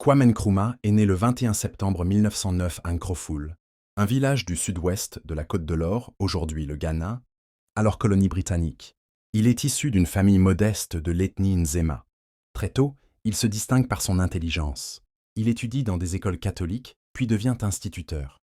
Kwame Nkrumah est né le 21 septembre 1909 à Nkroful, un village du sud-ouest de la Côte de l'Or, aujourd'hui le Ghana, alors colonie britannique. Il est issu d'une famille modeste de l'ethnie Nzema. Très tôt, il se distingue par son intelligence. Il étudie dans des écoles catholiques, puis devient instituteur.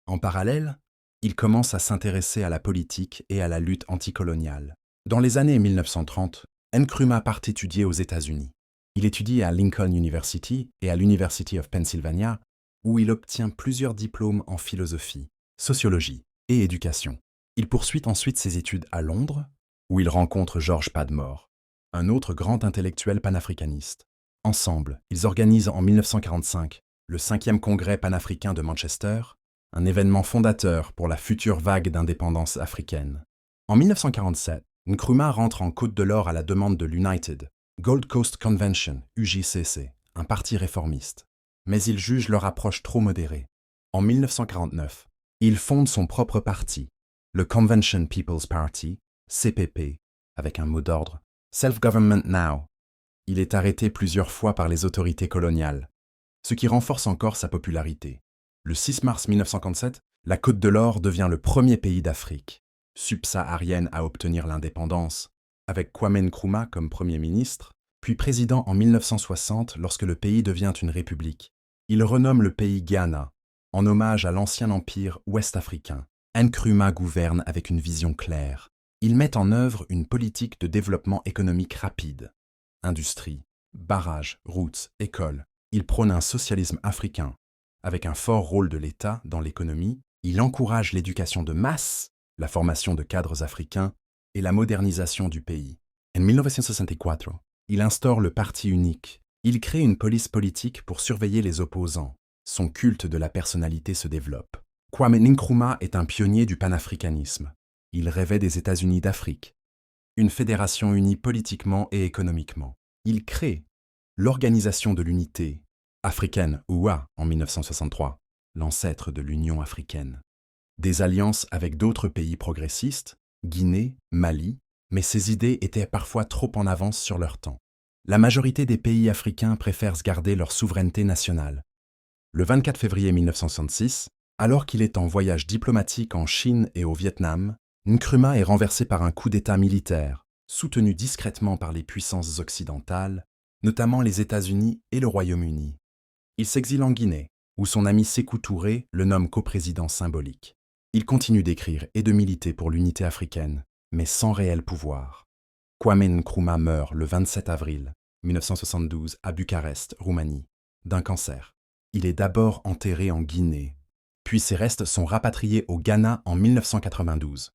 En parallèle, il commence à s'intéresser à la politique et à la lutte anticoloniale. Dans les années 1930, Nkrumah part étudier aux États-Unis. Il étudie à Lincoln University et à l'University of Pennsylvania, où il obtient plusieurs diplômes en philosophie, sociologie et éducation. Il poursuit ensuite ses études à Londres, où il rencontre George Padmore, un autre grand intellectuel panafricaniste. Ensemble, ils organisent en 1945 le 5e congrès panafricain de Manchester, un événement fondateur pour la future vague d'indépendance africaine. En 1947, Nkrumah rentre en Côte de l'Or à la demande de l'United Gold Coast Convention, UJCC, un parti réformiste. Mais il juge leur approche trop modérée. En 1949, il fonde son propre parti, le Convention People's Party, CPP, avec un mot d'ordre, Self-Government Now. Il est arrêté plusieurs fois par les autorités coloniales, ce qui renforce encore sa popularité. Le 6 mars 1957, la Côte de l'Or devient le premier pays d'Afrique subsaharienne à obtenir l'indépendance, avec Kwame Nkrumah comme Premier ministre, puis président en 1960 lorsque le pays devient une république. Il renomme le pays Ghana, en hommage à l'ancien empire ouest-africain. Nkrumah gouverne avec une vision claire. Il met en œuvre une politique de développement économique rapide. Industrie, barrages, routes, écoles. Il prône un socialisme africain. Avec un fort rôle de l'État dans l'économie, il encourage l'éducation de masse, la formation de cadres africains et la modernisation du pays. En 1964, il instaure le parti unique. Il crée une police politique pour surveiller les opposants. Son culte de la personnalité se développe. Kwame Nkrumah est un pionnier du panafricanisme. Il rêvait des États-Unis d'Afrique, une fédération unie politiquement et économiquement. Il crée l'Organisation de l'Unité africaine, OUA, en 1963, l'ancêtre de l'Union africaine. Des alliances avec d'autres pays progressistes, Guinée, Mali, mais ces idées étaient parfois trop en avance sur leur temps. La majorité des pays africains préfèrent garder leur souveraineté nationale. Le 24 février 1966, alors qu'il est en voyage diplomatique en Chine et au Vietnam, Nkrumah est renversé par un coup d'État militaire, soutenu discrètement par les puissances occidentales, notamment les États-Unis et le Royaume-Uni. Il s'exile en Guinée, où son ami Sékou Touré le nomme coprésident symbolique. Il continue d'écrire et de militer pour l'unité africaine, mais sans réel pouvoir. Kwame Nkrumah meurt le 27 avril 1972 à Bucarest, Roumanie, d'un cancer. Il est d'abord enterré en Guinée, puis ses restes sont rapatriés au Ghana en 1992.